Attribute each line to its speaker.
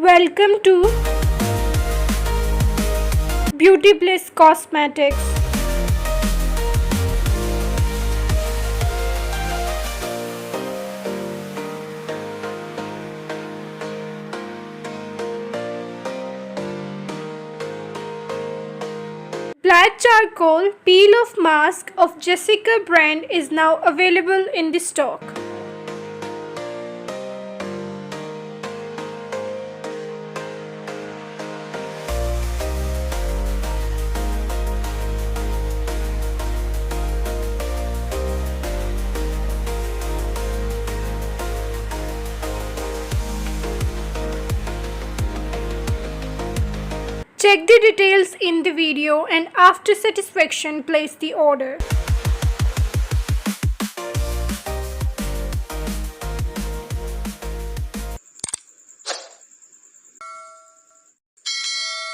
Speaker 1: Welcome to Beauty Bliss Cosmetics. Black charcoal peel off mask of Jessica brand is now available in the stock. Check the details in the video and after satisfaction place the order.